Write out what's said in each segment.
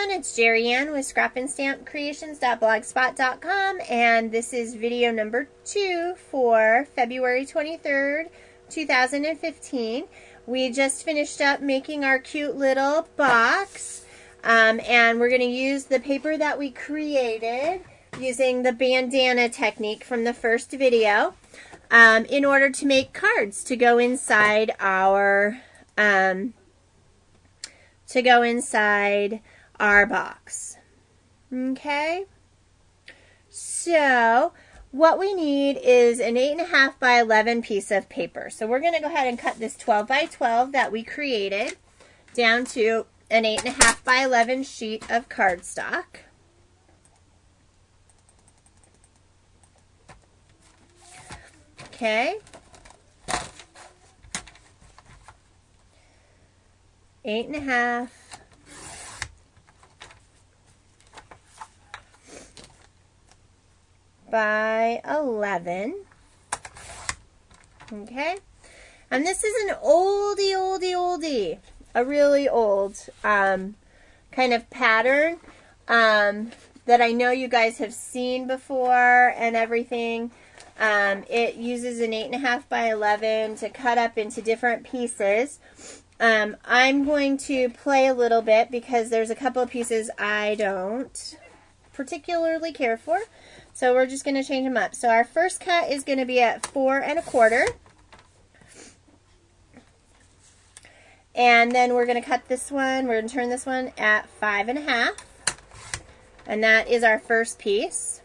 everyone, it's Jerry Ann with scrapandstampcreations.blogspot.com, and this is video number 2 for February 23rd, 2015. We just finished up making our cute little box, and we're going to use the paper that we created using the bandana technique from the first video in order to make cards to go inside our box. Okay, so what we need is an 8.5 by 11 piece of paper. So we're going to go ahead and cut this 12 by 12 that we created down to an 8.5 by 11 sheet of cardstock. Okay. 8.5 by 11. Okay, and this is an oldie, a really old kind of pattern that I know you guys have seen before and everything. It uses an 8.5 by 11 to cut up into different pieces. I'm going to play a little bit because there's a couple of pieces I don't particularly care for. So we're just going to change them up. So our first cut is going to be at 4 1/4. And then we're going to cut this one, we're going to turn this one at 5 1/2. And that is our first piece.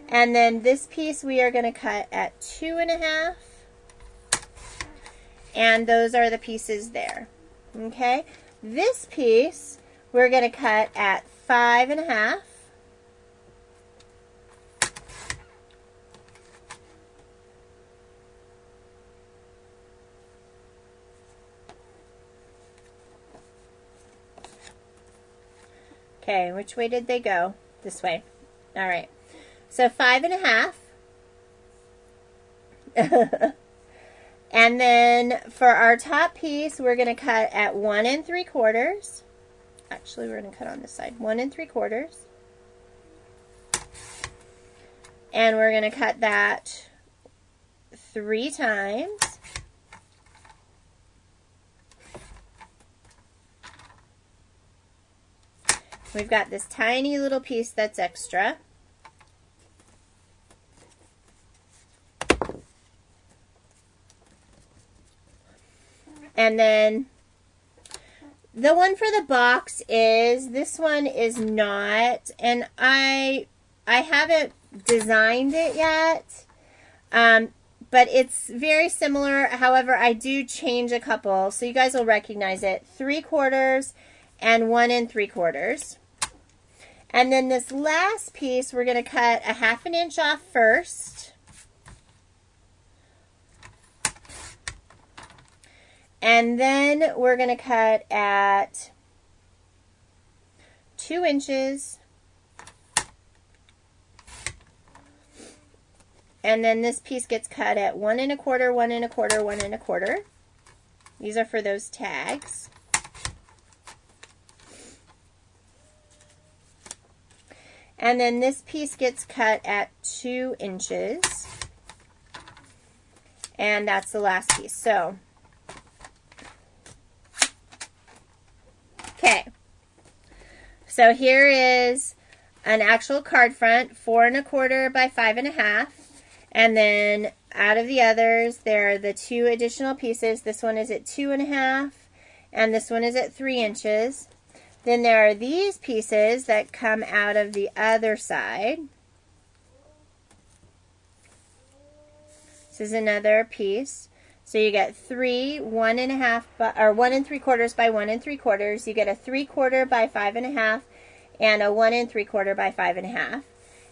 And then this piece we are going to cut at 2 1/2. And those are the pieces there. Okay, this piece we're going to cut at 5 1/2. Okay, which way did they go? This way. All right, so 5 1/2. And then for our top piece, we're going to cut at 1 3/4. Actually, we're going to cut on this side. 1 3/4. And we're going to cut that 3 times. We've got this tiny little piece that's extra. And then the one for the box is, this one is not, and I haven't designed it yet, but it's very similar. However, I do change a couple, so you guys will recognize it. 3/4 and 1 3/4. And then this last piece, we're going to cut a 1/2 inch off first. And then we're going to cut at 2 inches. And then this piece gets cut at 1 1/4, 1 1/4, 1 1/4. These are for those tags. And then this piece gets cut at 2 inches. And that's the last piece. So, okay, so here is an actual card front, 4 1/4 by 5 1/2, and then out of the others, there are the 2 additional pieces. This one is at 2 1/2, and this one is at 3 inches. Then there are these pieces that come out of the other side. This is another piece. So you get 3 1 1/2 or 1 3/4 by 1 3/4. You get a 3/4 by 5 1/2 and a 1 3/4 by 5 1/2.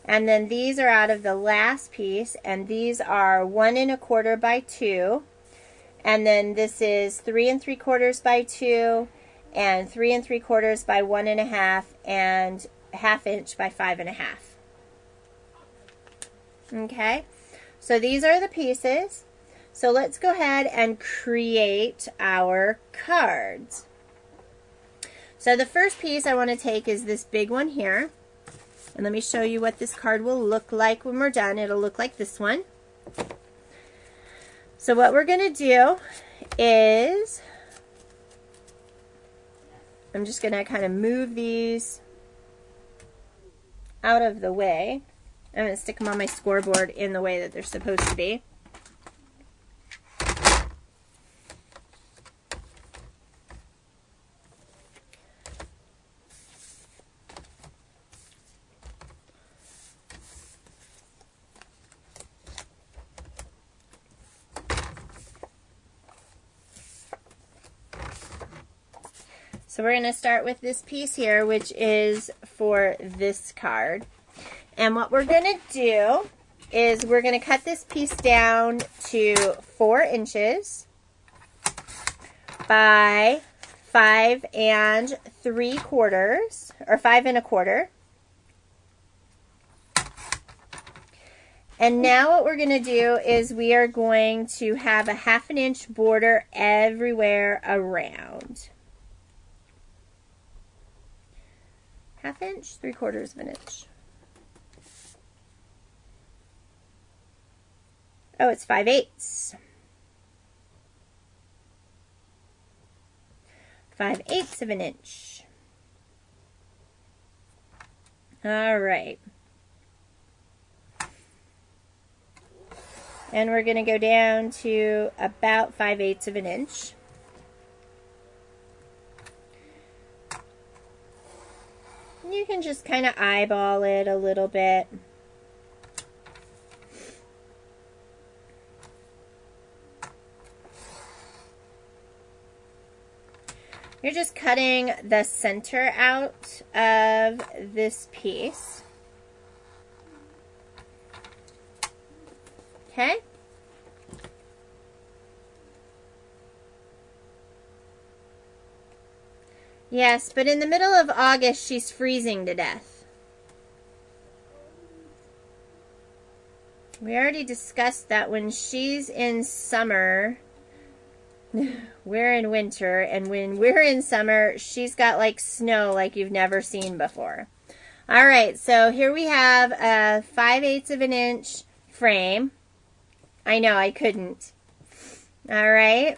And then these are out of the last piece, and these are 1 1/4 by 2. And then this is 3 3/4 by 2 and 3 3/4 by 1 1/2 and 1/2 inch by 5 1/2. Okay, so these are the pieces. So let's go ahead and create our cards. So the first piece I want to take is this big one here. And let me show you what this card will look like when we're done. It'll look like this one. So what we're going to do is, I'm just going to kind of move these out of the way. I'm going to stick them on my scoreboard in the way that they're supposed to be. So we're going to start with this piece here, which is for this card. And what we're going to do is we're going to cut this piece down to 4 inches by 5 3/4, or 5 1/4. And now what we're going to do is we are going to have a 1/2 inch border everywhere around. 1/2 inch, 3/4 of an inch. Oh, it's 5/8. 5/8 of an inch. All right. And we're going to go down to about 5/8 of an inch. You can just kind of eyeball it a little bit. You're just cutting the center out of this piece. Okay? Yes, but in the middle of August, she's freezing to death. We already discussed that when she's in summer, we're in winter, and when we're in summer, she's got like snow like you've never seen before. All right, so here we have a 5/8 of an inch frame. I know, I couldn't. All right,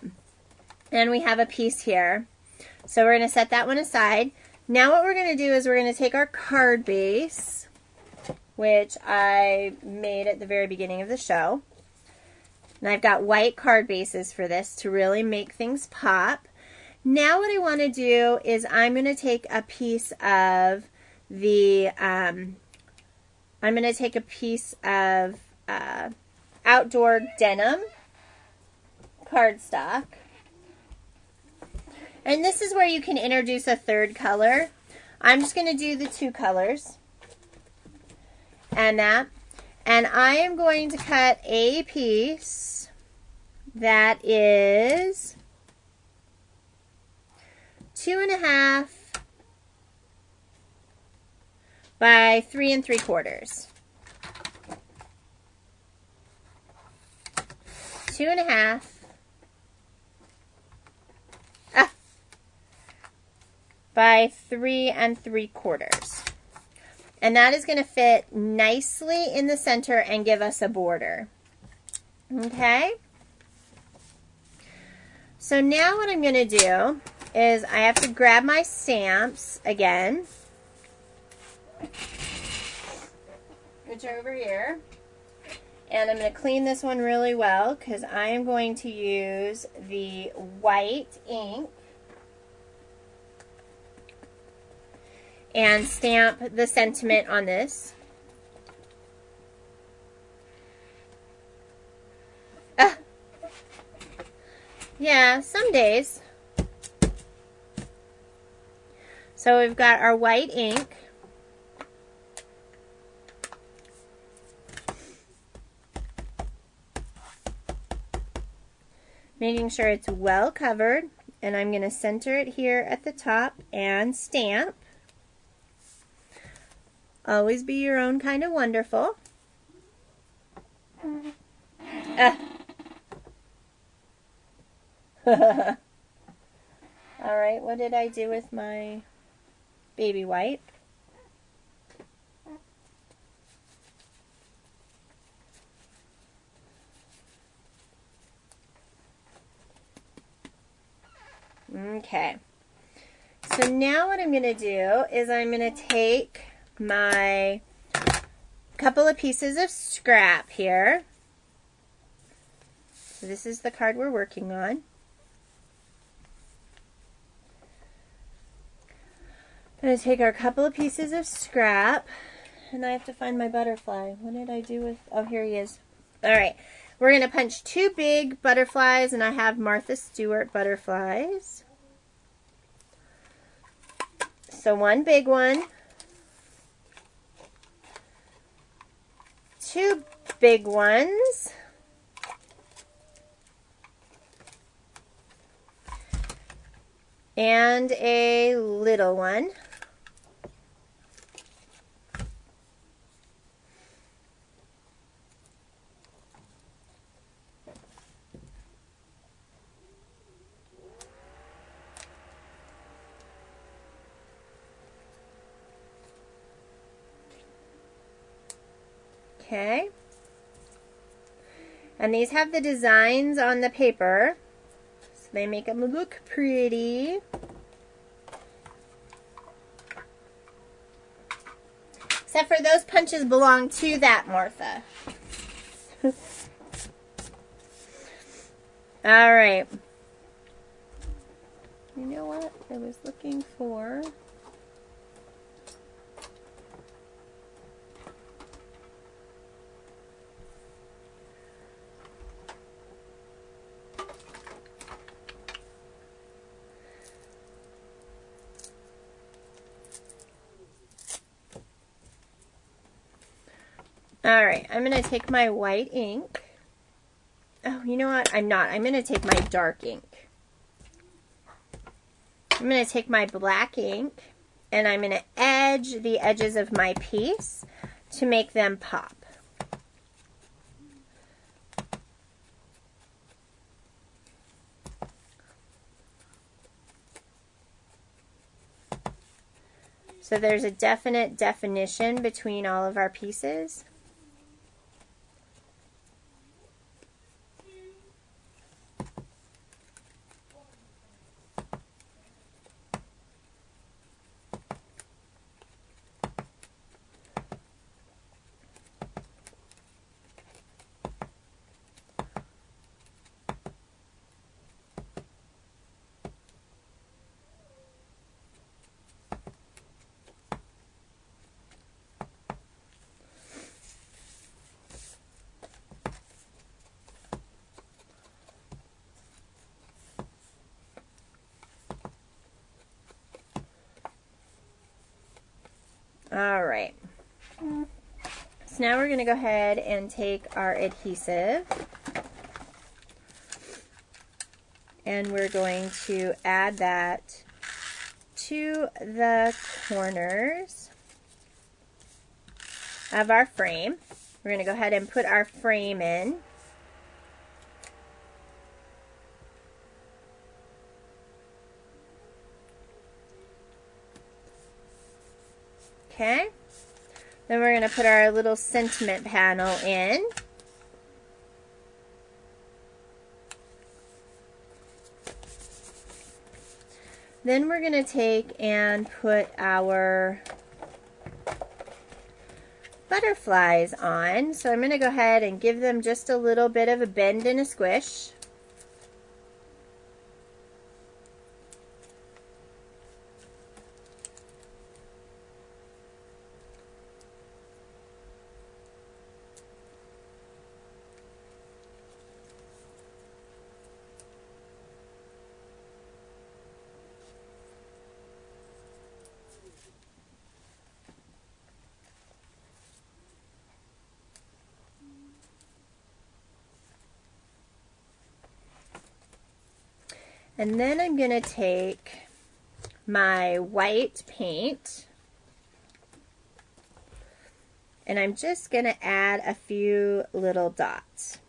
and we have a piece here. So we're going to set that one aside. Now what we're going to do is we're going to take our card base, which I made at the very beginning of the show. And I've got white card bases for this to really make things pop. Now what I want to do is I'm going to take a piece of the, outdoor denim cardstock. And this is where you can introduce a third color. I'm just going to do the 2 colors. And that. And I am going to cut a piece that is 2.5 by 3 3/4. 2.5 by 3 3/4. And that is going to fit nicely in the center and give us a border. Okay? So now what I'm going to do is I have to grab my stamps again, which are over here. And I'm going to clean this one really well because I am going to use the white ink and stamp the sentiment on this. Yeah, some days. So we've got our white ink. Making sure it's well covered, and I'm going to center it here at the top and stamp. Always be your own kind of wonderful. All right, what did I do with my baby white. Okay. So now what I'm going to do is I'm going to take my couple of pieces of scrap here. So this is the card we're working on. I'm going to take our couple of pieces of scrap, and I have to find my butterfly. What did I do with, oh, here he is. All right, we're going to punch 2 big butterflies, and I have Martha Stewart butterflies. So 1 big one, 2 big ones, and a little one. Okay. And these have the designs on the paper, so they make them look pretty. Except for those punches belong to that Martha. All right. You know what I was looking for? All right, I'm going to take my white ink. Oh, you know what? I'm not. I'm going to take my dark ink. I'm going to take my black ink, and I'm going to edge the edges of my piece to make them pop. So there's a definite definition between all of our pieces. All right. So now we're going to go ahead and take our adhesive, and we're going to add that to the corners of our frame. We're going to go ahead and put our frame in. Okay. Then we're going to put our little sentiment panel in. Then we're going to take and put our butterflies on. So I'm going to go ahead and give them just a little bit of a bend and a squish. And then I'm going to take my white paint, and I'm just going to add a few little dots.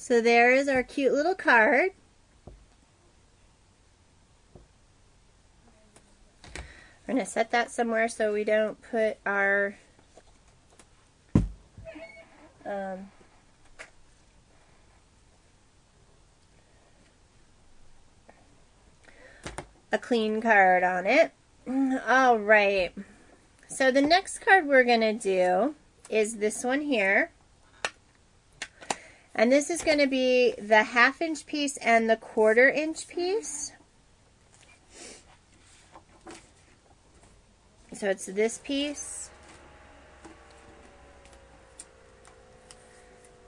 So there is our cute little card. We're going to set that somewhere so we don't put our a clean card on it. All right. So the next card we're going to do is this one here. And this is going to be the 1/2 inch piece and the 1/4 inch piece. So it's this piece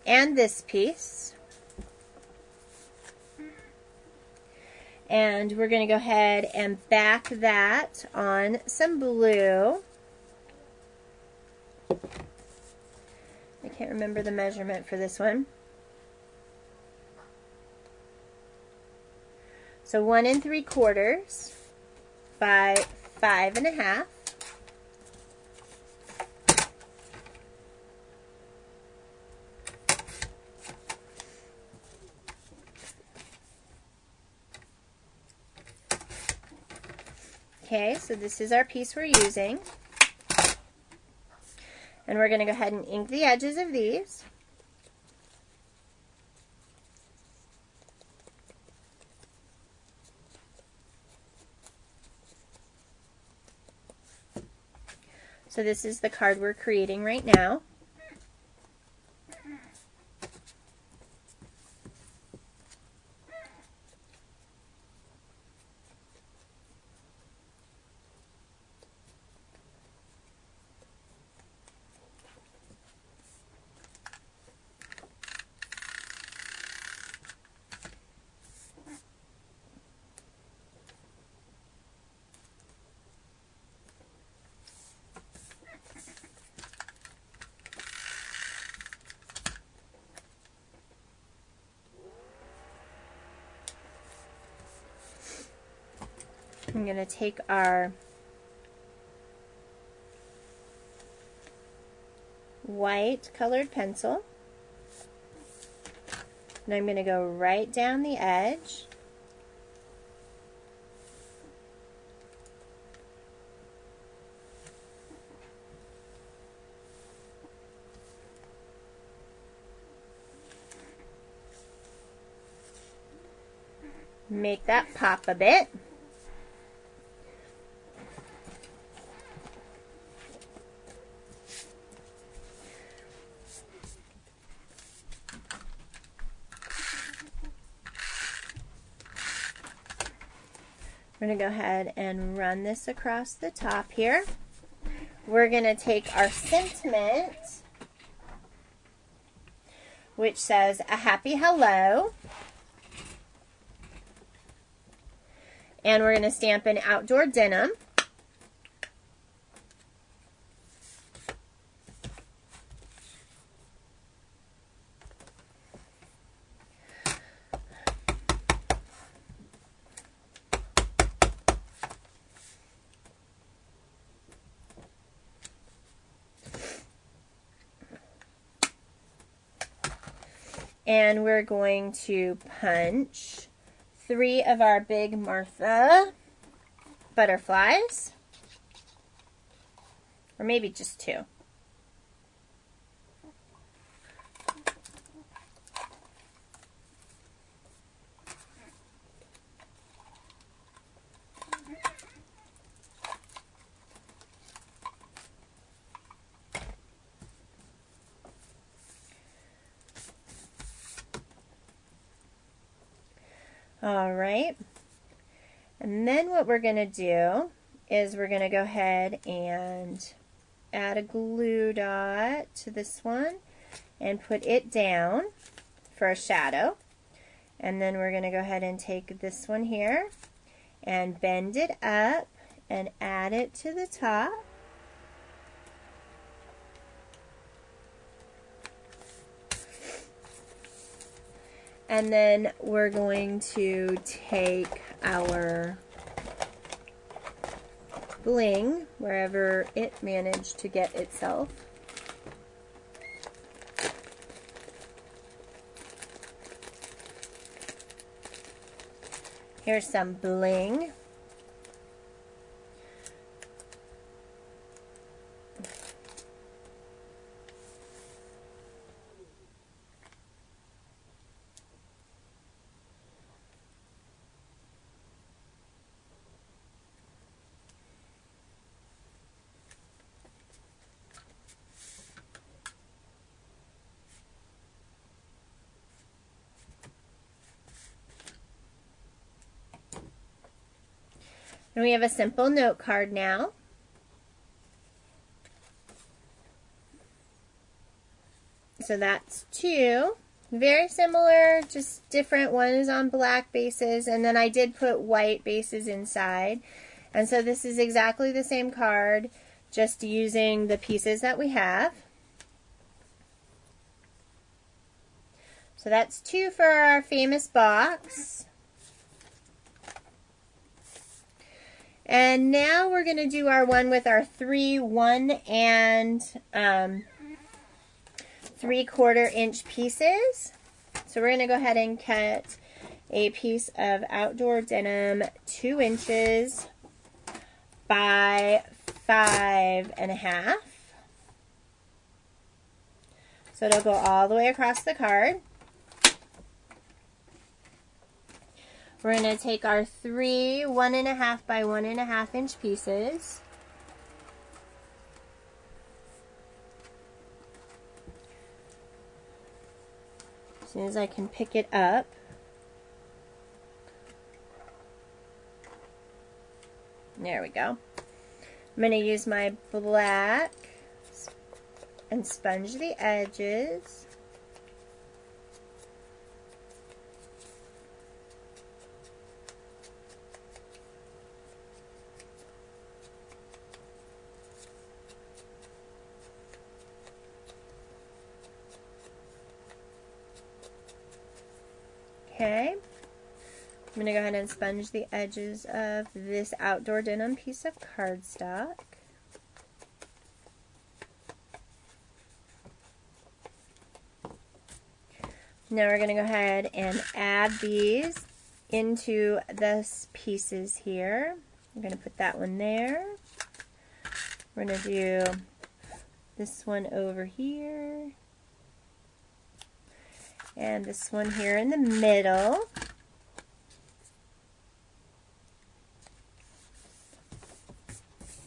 and this piece. And we're going to go ahead and back that on some blue. I can't remember the measurement for this one. So 1 3/4 by 5 1/2. Okay, so this is our piece we're using. And we're going to go ahead and ink the edges of these. So this is the card we're creating right now. I'm going to take our white colored pencil and I'm going to go right down the edge. Make that pop a bit. We're going to go ahead and run this across the top here. We're going to take our sentiment, which says a happy hello, and we're going to stamp in outdoor denim. And we're going to punch 3 of our big Martha butterflies, or maybe just 2. All right, and then what we're going to do is we're going to go ahead and add a glue dot to this one and put it down for a shadow. And then we're going to go ahead and take this one here and bend it up and add it to the top. And then we're going to take our bling, wherever it managed to get itself. Here's some bling. And we have a simple note card now. So that's 2. Very similar, just different. One is on black bases, and then I did put white bases inside. And so this is exactly the same card, just using the pieces that we have. So that's 2 for our famous box. And now we're going to do our one with our 3 1 and 3/4 inch pieces. So we're going to go ahead and cut a piece of outdoor denim 2 inches by 5.5. So it'll go all the way across the card. We're going to take our 3 1.5 by 1.5 inch pieces. As soon as I can pick it up. There we go. I'm going to use my black and sponge the edges. Okay, I'm going to go ahead and sponge the edges of this outdoor denim piece of cardstock. Now we're going to go ahead and add these into this pieces here. I'm going to put that one there. We're going to do this one over here. And this one here in the middle.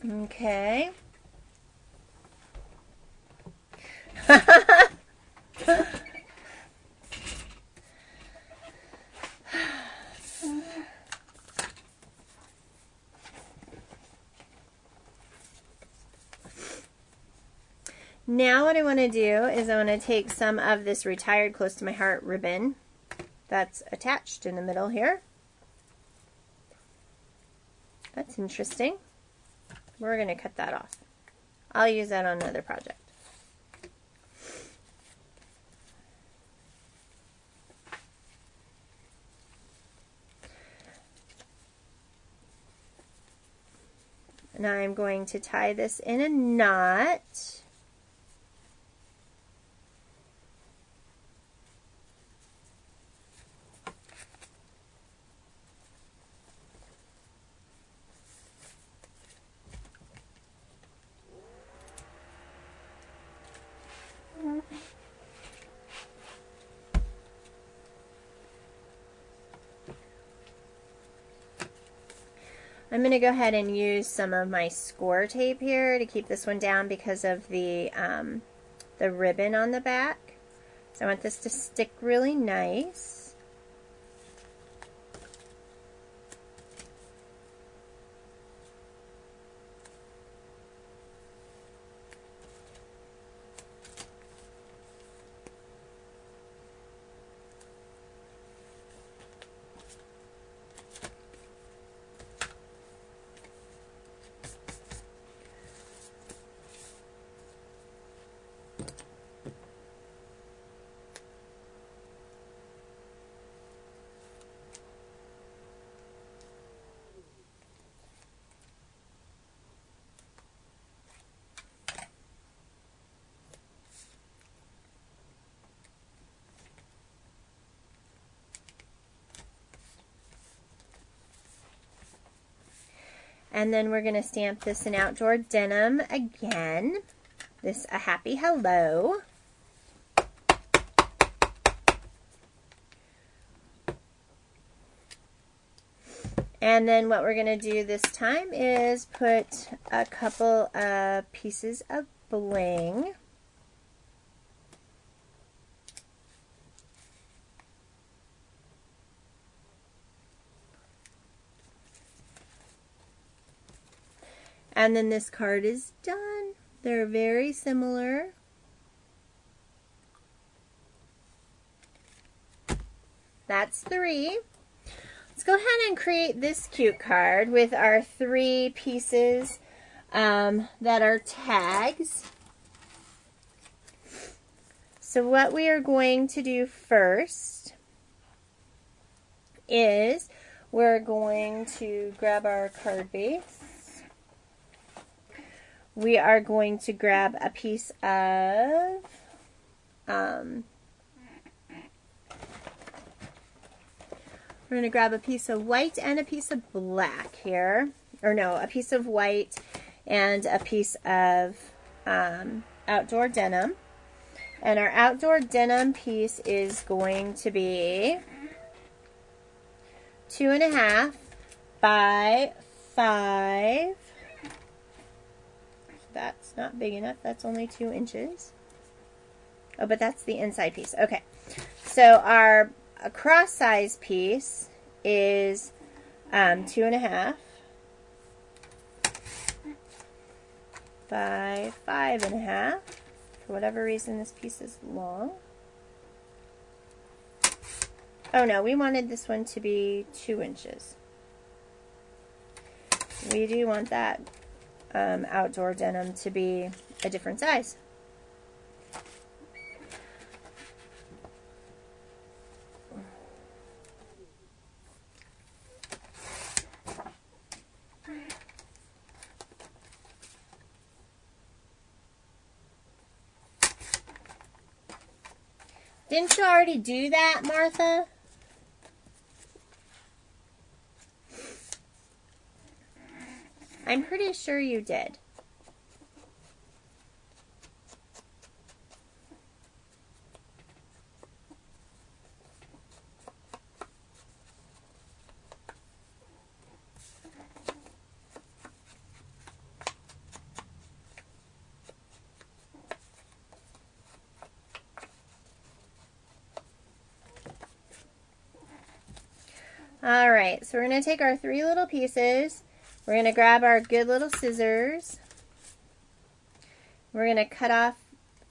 Okay. Now what I want to do is I want to take some of this Retired Close to My Heart ribbon that's attached in the middle here. That's interesting. We're going to cut that off. I'll use that on another project. And I'm going to tie this in a knot. I'm going to go ahead and use some of my score tape here to keep this one down because of the ribbon on the back. So I want this to stick really nice. And then we're going to stamp this in Outdoor Denim again. This a happy hello. And then what we're going to do this time is put a couple of pieces of bling. And then this card is done. They're very similar. That's 3. Let's go ahead and create this cute card with our 3 pieces that are tags. So what we are going to do first is we're going to grab our card base. We are going to grab a piece of we're going to grab a piece of white and a piece of black here. Or no, a piece of white and a piece of Outdoor Denim. And our Outdoor Denim piece is going to be 2.5 by 5. That's not big enough. That's only 2 inches. Oh, but that's the inside piece. Okay. So our cross size piece is 2.5 by 5.5. For whatever reason, this piece is long. Oh no, we wanted this one to be 2 inches. We do want that Outdoor Denim to be a different size. Didn't you already do that, Martha? I'm pretty sure you did. All right, so we're going to take our 3 little pieces. We're going to grab our good little scissors. We're going to cut off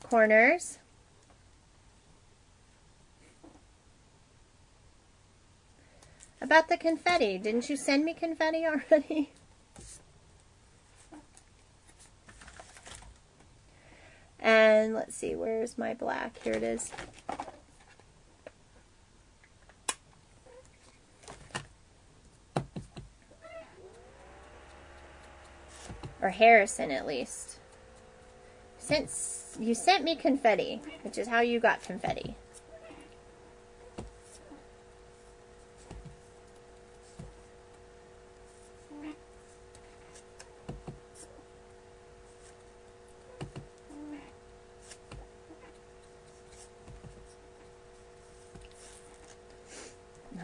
corners. About the confetti, didn't you send me confetti already? And let's see, where's my black? Here it is. Or Harrison, at least. Since you sent me confetti, which is how you got confetti.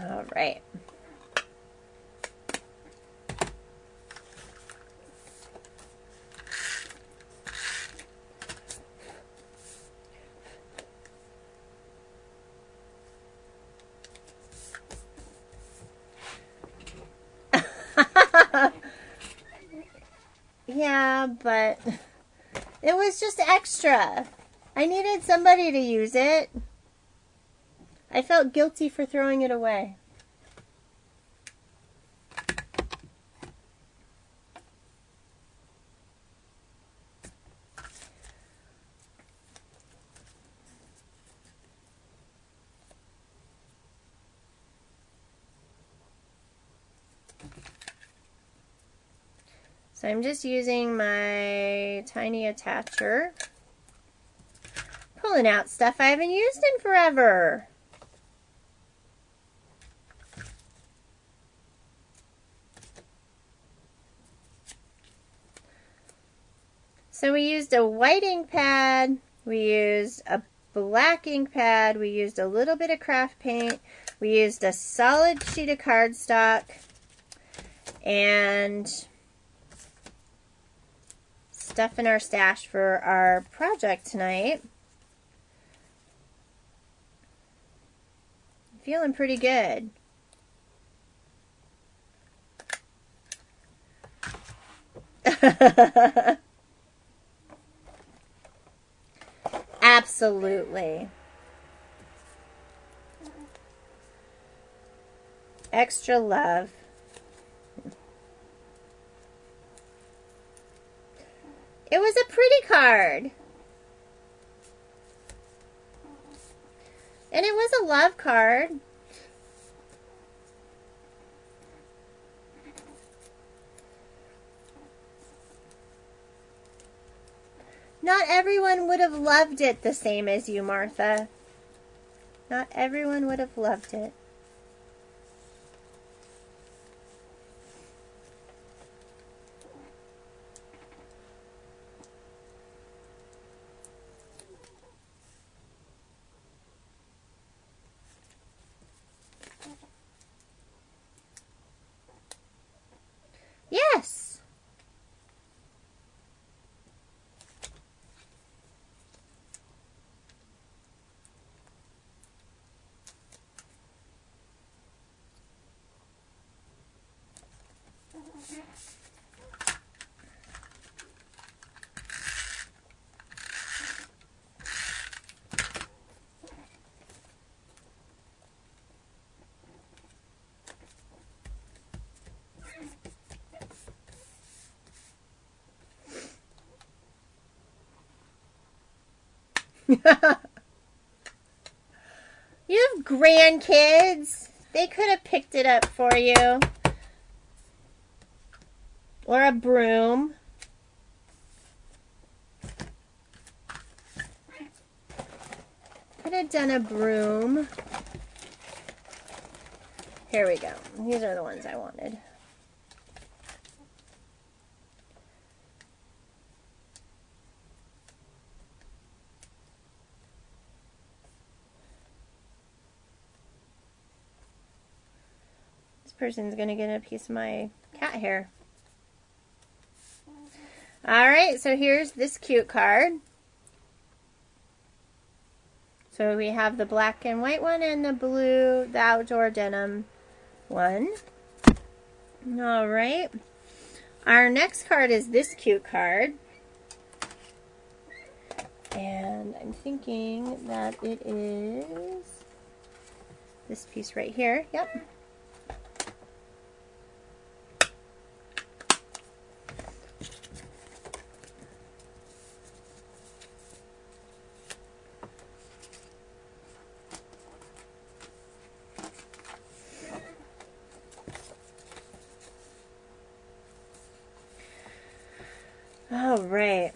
All right. Yeah, but it was just extra. I needed somebody to use it. I felt guilty for throwing it away. So I'm just using my tiny attacher, pulling out stuff I haven't used in forever. So we used a white ink pad, we used a black ink pad, we used a little bit of craft paint, we used a solid sheet of cardstock, and stuff in our stash for our project tonight. Feeling pretty good. Absolutely. Extra love. It was a pretty card. And it was a love card. Not everyone would have loved it the same as you, Martha. Not everyone would have loved it. Yes. You have grandkids. They could have picked it up for you. Or a broom. Could have done a broom. Here we go. These are the ones I wanted. This person's going to get a piece of my cat hair. Alright, so here's this cute card. So we have the black and white one and the blue, the outdoor denim one. Alright. Our next card is this cute card. And I'm thinking that it is this piece right here. Yep. All right,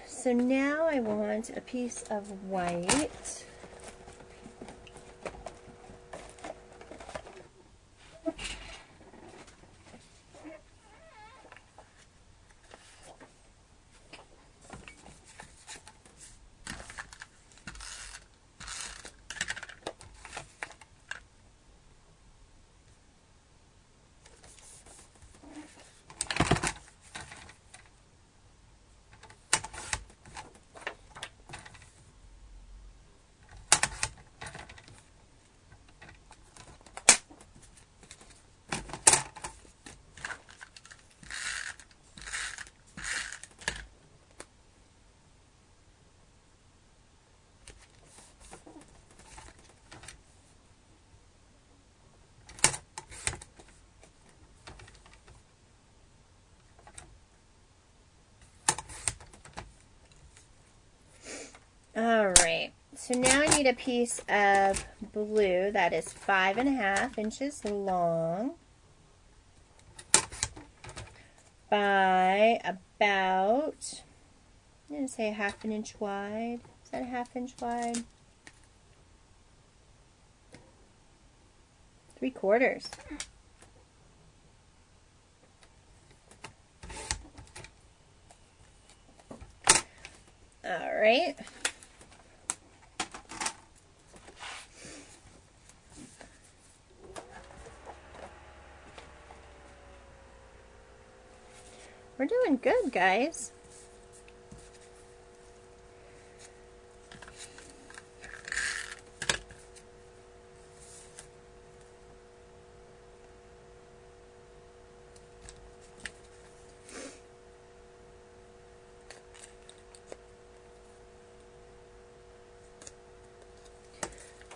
so now I want a piece of white. Alright, so now I need a piece of blue that is 5.5 inches long by about, I'm going to say 1/2 inch wide. Is that 1/2 inch wide? 3/4. All right. We're doing good, guys.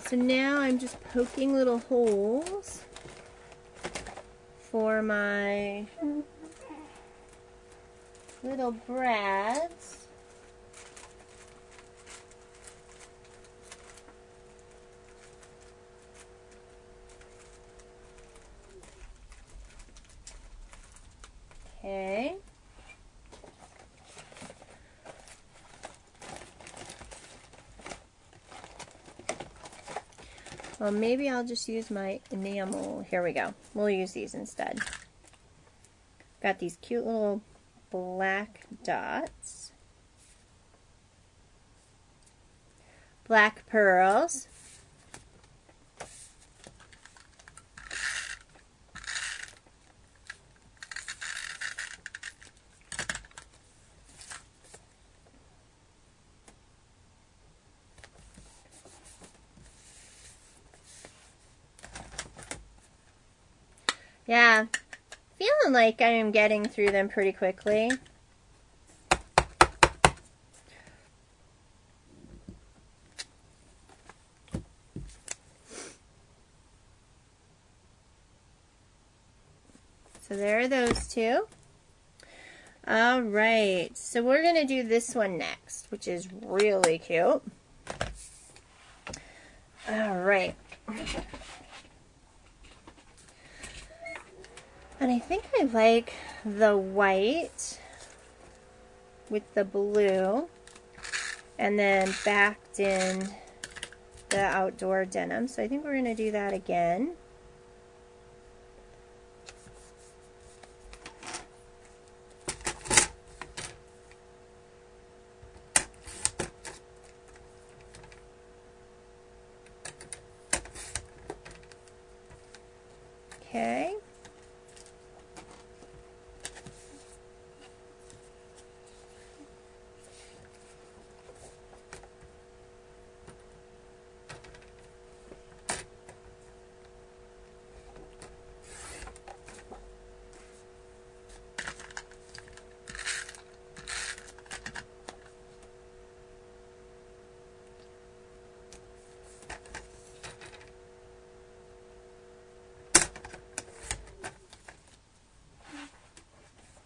So now I'm just poking little holes for my little brads. Okay. Well, maybe I'll just use my enamel. Here we go. We'll use these instead. Got these cute little black dots. Black pearls. Yeah, feeling like I am getting through them pretty quickly. So there are those two. All right, so we're going to do this one next, which is really cute. All right. And I think I like the white with the blue and then backed in the outdoor denim. So I think we're going to do that again. Okay.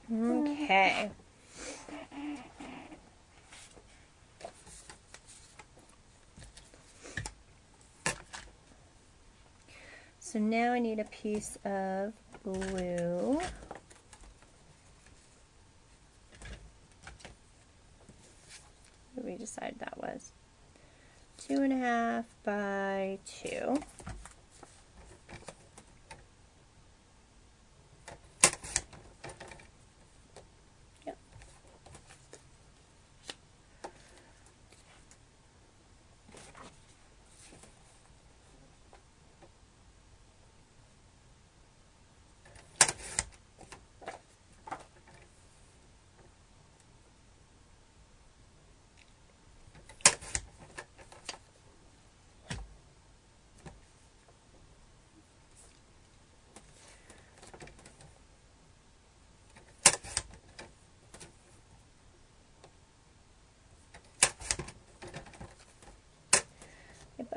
Okay. So now I need a piece of blue. What did we decide that was? 2.5 by 2.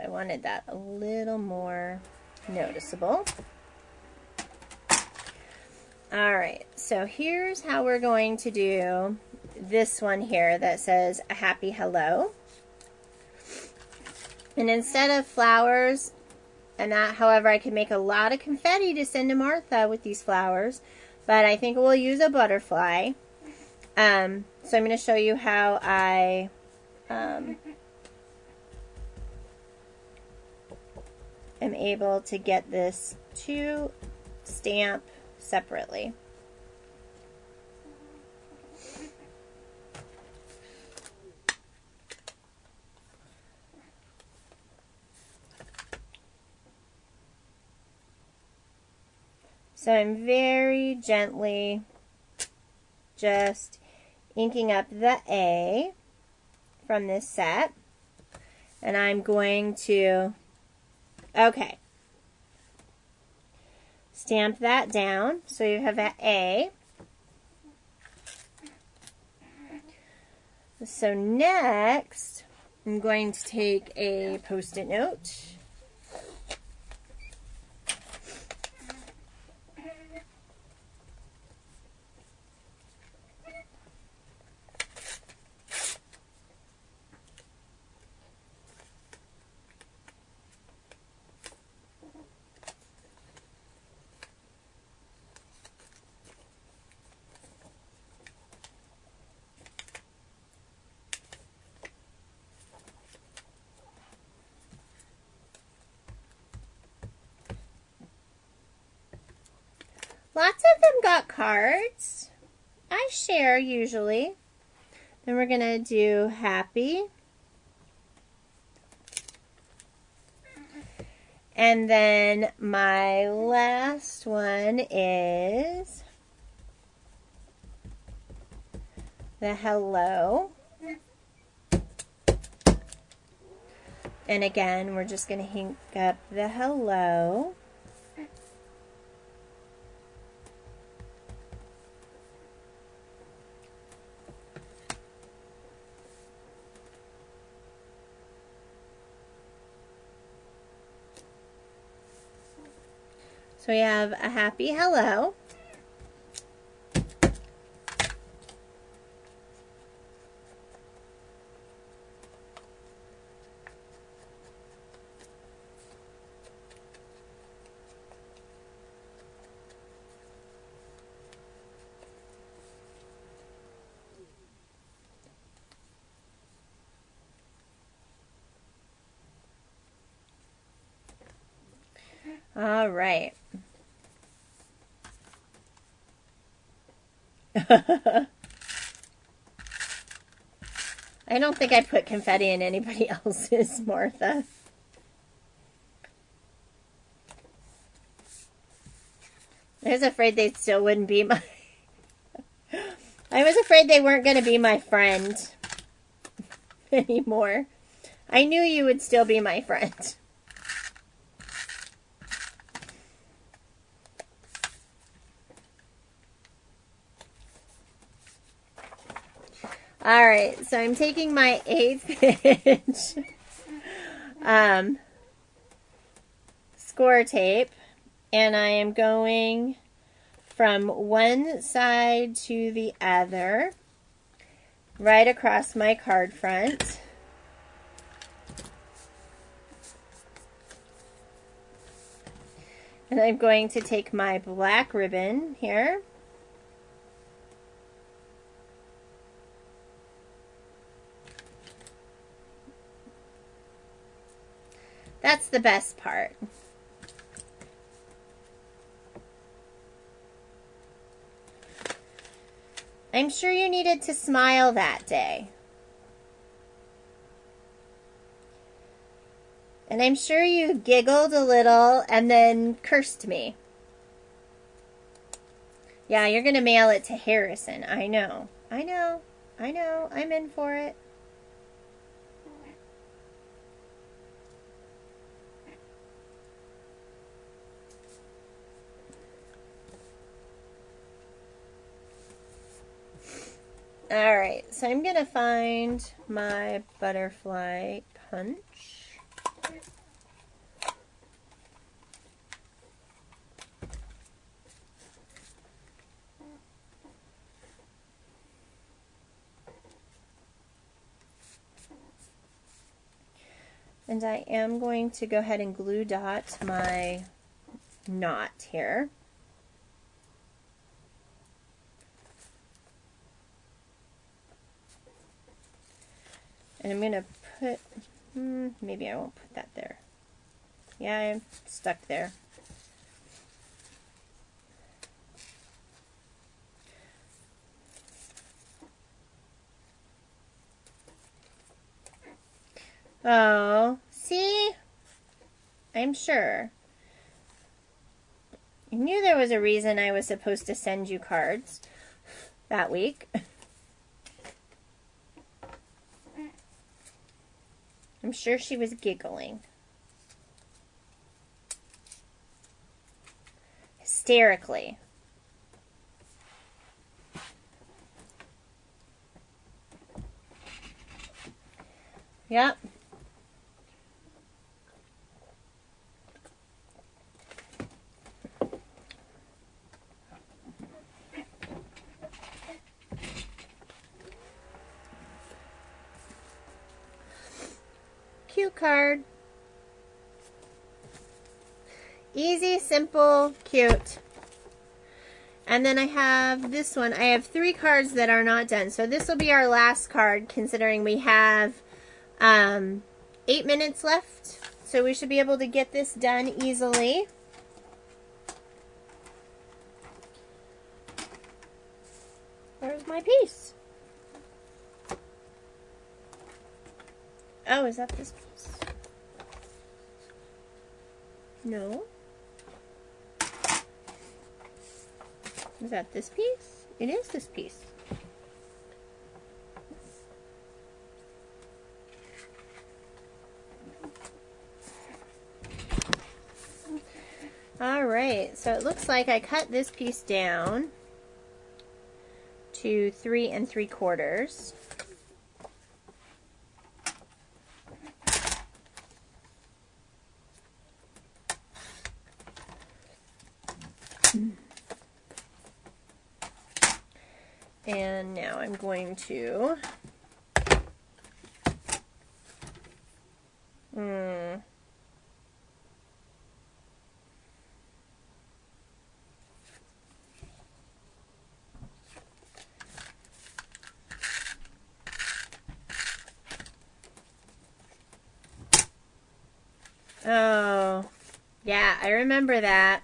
I wanted that a little more noticeable. All right, so here's how we're going to do this one here that says a happy hello. And instead of flowers, and that, however, I can make a lot of confetti to send to Martha with these flowers, but I think we'll use a butterfly. So I'm going to show you how I am able to get this to stamp separately. So I'm very gently just inking up the A from this set. And I'm going to, okay, stamp that down so you have that A. So next, I'm going to take a Post-it note. Lots of them got cards. I share usually. Then we're going to do happy. And then my last one is the hello. And again, we're just going to ink up the hello. So we have a happy hello. All right. I don't think I put confetti in anybody else's, Martha. I was afraid they still wouldn't be my... I was afraid they weren't going to be my friend anymore. I knew you would still be my friend. All right, so I'm taking my 1/8 inch score tape, and I am going from one side to the other, right across my card front. And I'm going to take my black ribbon here. That's the best part. I'm sure you needed to smile that day. And I'm sure you giggled a little and then cursed me. Yeah, you're going to mail it to Harrison. I know. I know. I know. I'm in for it. Alright, so I'm going to find my butterfly punch. And I am going to go ahead and glue dot my knot here. And I'm going to put, maybe I won't put that there. Yeah, I'm stuck there. Oh, see? I'm sure. I knew there was a reason I was supposed to send you cards that week. I'm sure she was giggling. Hysterically. Yep. Cute card. Easy, simple, cute. And then I have this one. I have 3 cards that are not done. So this will be our last card, considering we have 8 minutes left. So we should be able to get this done easily. Where's my piece? Oh, is that this piece? No. Is that this piece? It is this piece. All right, so it looks like I cut this piece down to 3 3/4. And now I'm going to oh, yeah, I remember that.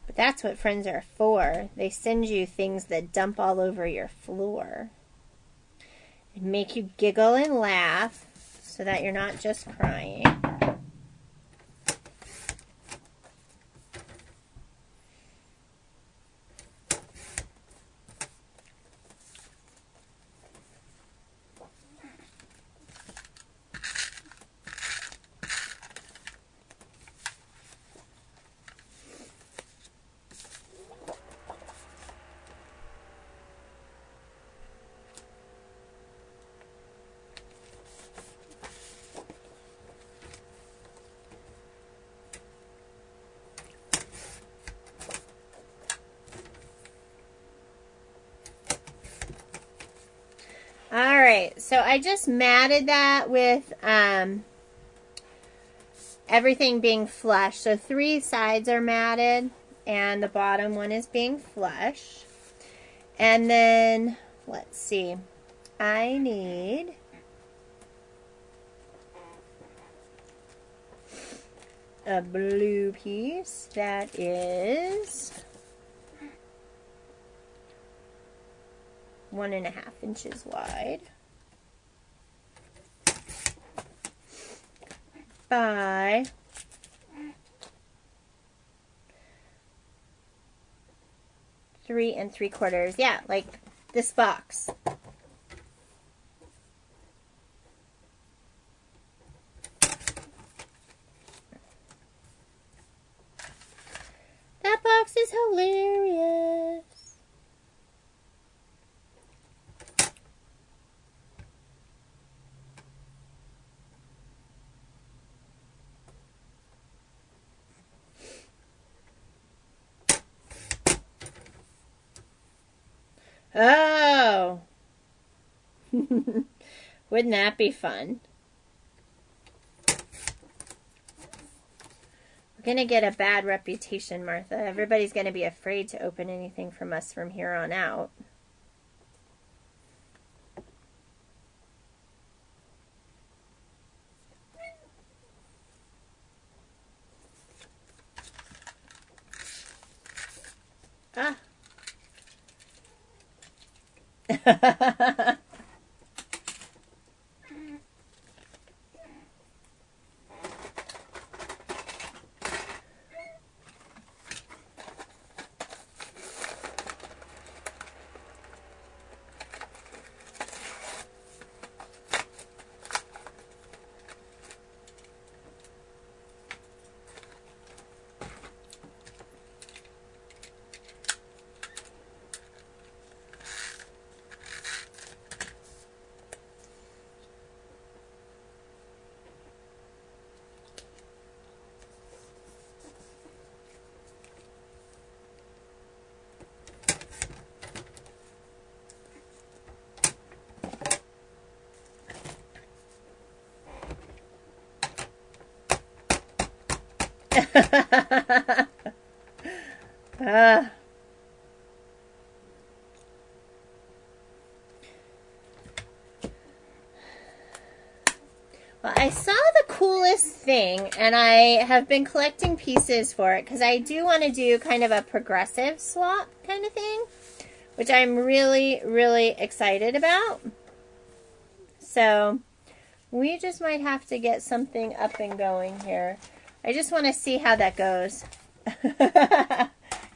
But that's what friends are for. They send you things that dump all over your floor and make you giggle and laugh so that you're not just crying. Alright, so I just matted that with everything being flush. So 3 sides are matted and the bottom one is being flush. And then, let's see, I need a blue piece that is 1.5 inches wide by 3 3/4. Yeah, like this box. That box is hilarious. Oh. Wouldn't that be fun? We're going to get a bad reputation, Martha. Everybody's going to be afraid to open anything from us from here on out. Ah. Well, I saw the coolest thing, and I have been collecting pieces for it because I do want to do kind of a progressive swap kind of thing, which I'm really, really excited about. So we just might have to get something up and going here. I just want to see how that goes.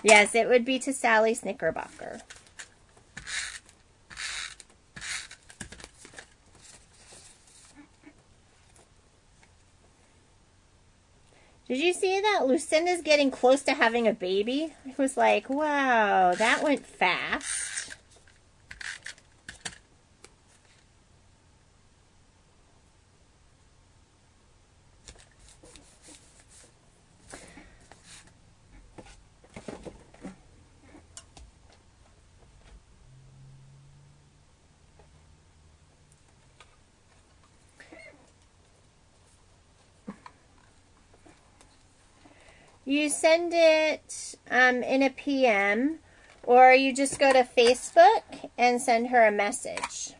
Yes, it would be to Sally Snickerbocker. Did you see that? Lucinda's getting close to having a baby. I was like, wow, that went fast. You send it in a PM, or you just go to Facebook and send her a message.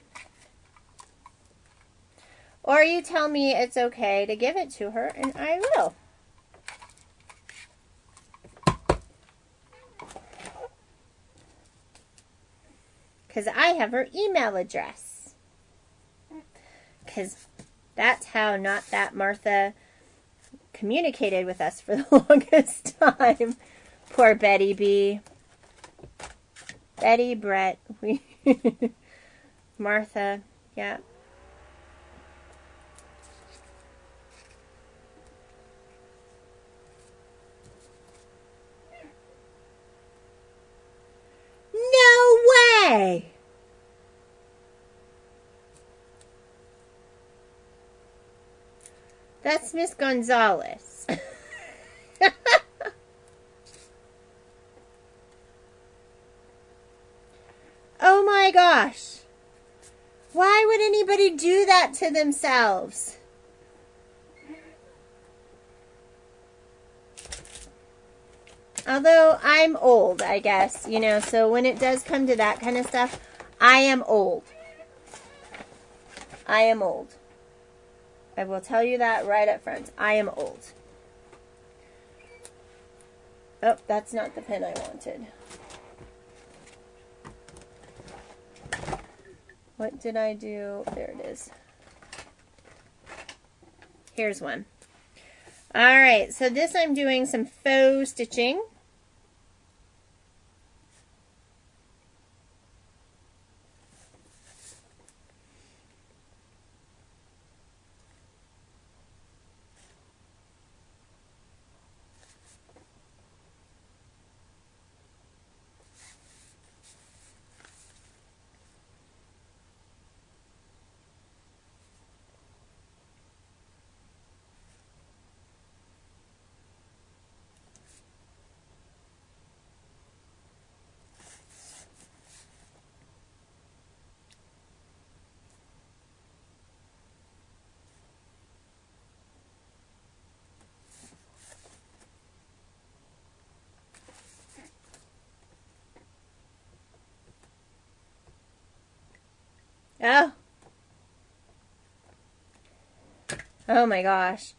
Or you tell me it's okay to give it to her, and I will. Because I have her email address. Because that's how Not That Martha communicated with us for the longest time. Poor Betty B. Betty, Brett, Martha, yeah. No way! That's Miss Gonzalez. Oh my gosh. Why would anybody do that to themselves? Although I'm old, I guess, you know, so when it does come to that kind of stuff, I am old. I am old. I will tell you that right up front. I am old. Oh, that's not the pen I wanted. What did I do? There it is. Here's one. All right, so this I'm doing some faux stitching. Oh. Oh my gosh.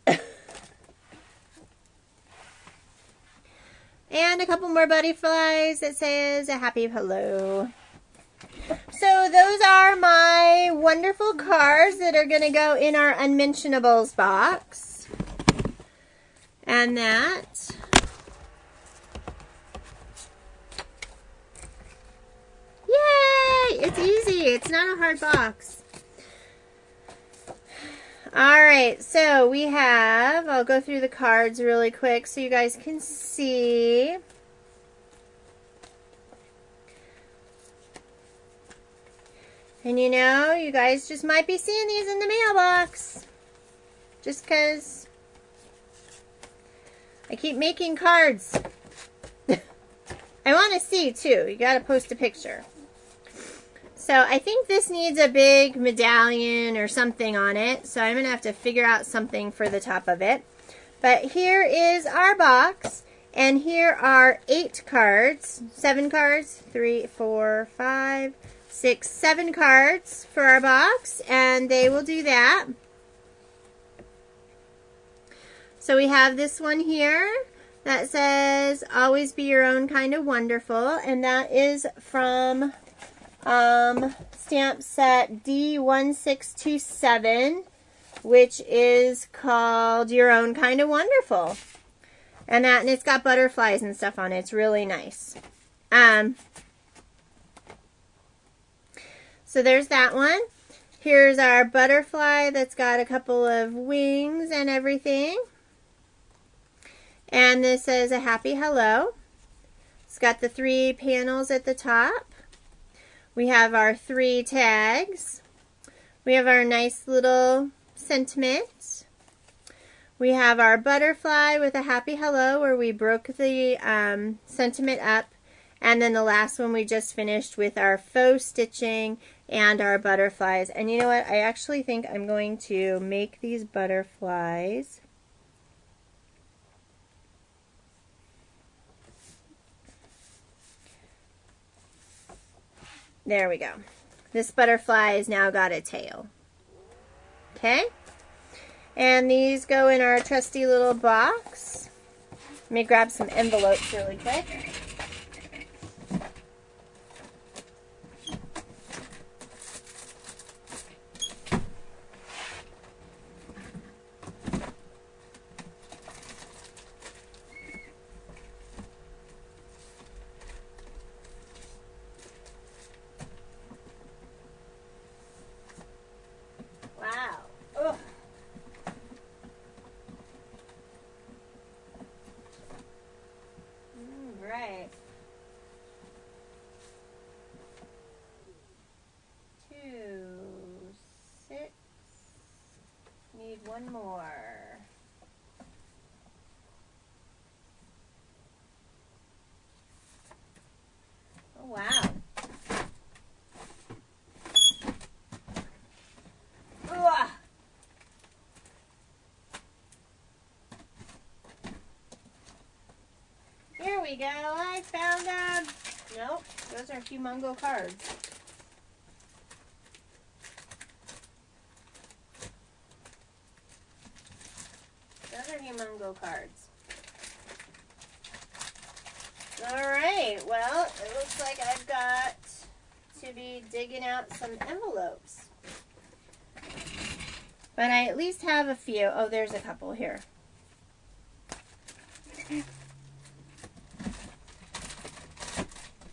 And a couple more butterflies that says a happy hello. So those are my wonderful cards that are going to go in our Unmentionables box. And that. Yay! It's easy. It's not a hard box. Alright, so we have, I'll go through the cards really quick so you guys can see. And you know, you guys just might be seeing these in the mailbox. Just because I keep making cards. I want to see too. You got to post a picture. So I think this needs a big medallion or something on it. So I'm going to have to figure out something for the top of it. But here is our box, and here are 8 cards, 7 cards, 3, 4, 5, 6, 7 cards for our box, and they will do that. So we have this one here that says, always be your own kind of wonderful, and that is from stamp set D1627, which is called Your Own Kind of Wonderful. And it's got butterflies and stuff on it. It's really nice. So there's that one. Here's our butterfly that's got a couple of wings and everything. And this says a happy hello. It's got the 3 panels at the top. We have our 3 tags. We have our nice little sentiment. We have our butterfly with a happy hello where we broke the sentiment up. And then the last one we just finished with our faux stitching and our butterflies. And you know what? I actually think I'm going to make these butterflies. There we go. This butterfly has now got a tail. Okay? And these go in our trusty little box. Let me grab some envelopes really quick. Right. 2, 6. Need one more. Oh, wow. Ugh. Here we go. I found them. Nope, those are humongo cards. Those are humongo cards. Alright, well, it looks like I've got to be digging out some envelopes. But I at least have a few. Oh, there's a couple here.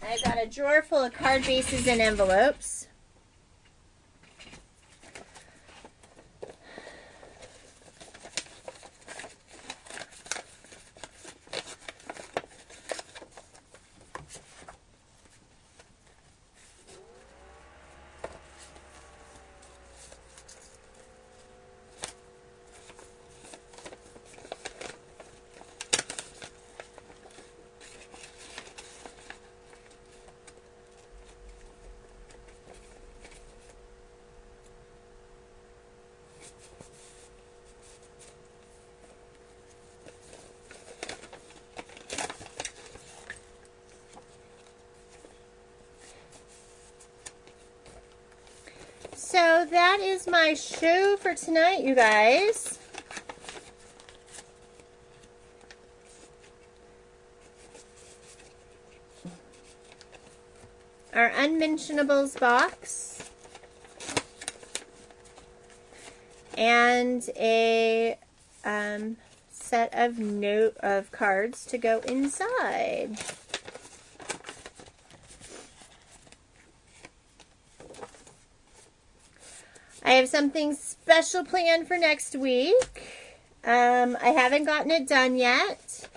I've got a drawer full of card bases and envelopes. So that is my show for tonight, you guys. Our Unmentionables box. And a set of cards to go inside. I have something special planned for next week. I haven't gotten it done yet.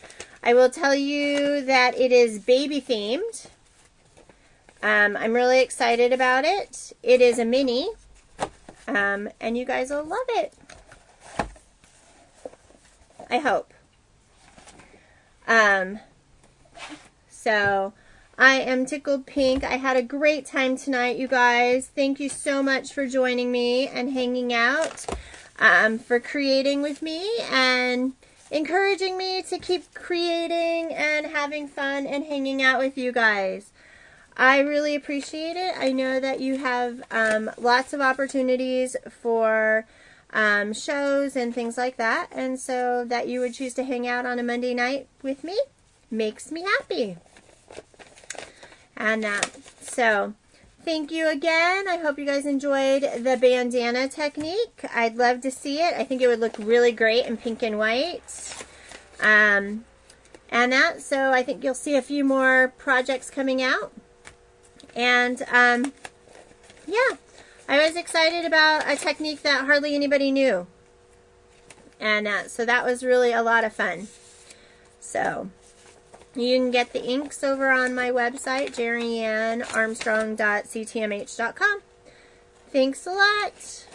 I will tell you that it is baby themed. I'm really excited about it. It is a mini. And you guys will love it. I hope. So I am tickled pink. I had a great time tonight, you guys. Thank you so much for joining me and hanging out, for creating with me. And encouraging me to keep creating and having fun and hanging out with you guys. I really appreciate it. I know that you have lots of opportunities for shows and things like that, and so that you would choose to hang out on a Monday night with me makes me happy. And so thank you again. I hope you guys enjoyed the bandana technique. I'd love to see it. I think it would look really great in pink and white. So I think you'll see a few more projects coming out. And yeah, I was excited about a technique that hardly anybody knew. And so that was really a lot of fun. So you can get the inks over on my website, jerryanarmstrong.ctmh.com. Thanks a lot.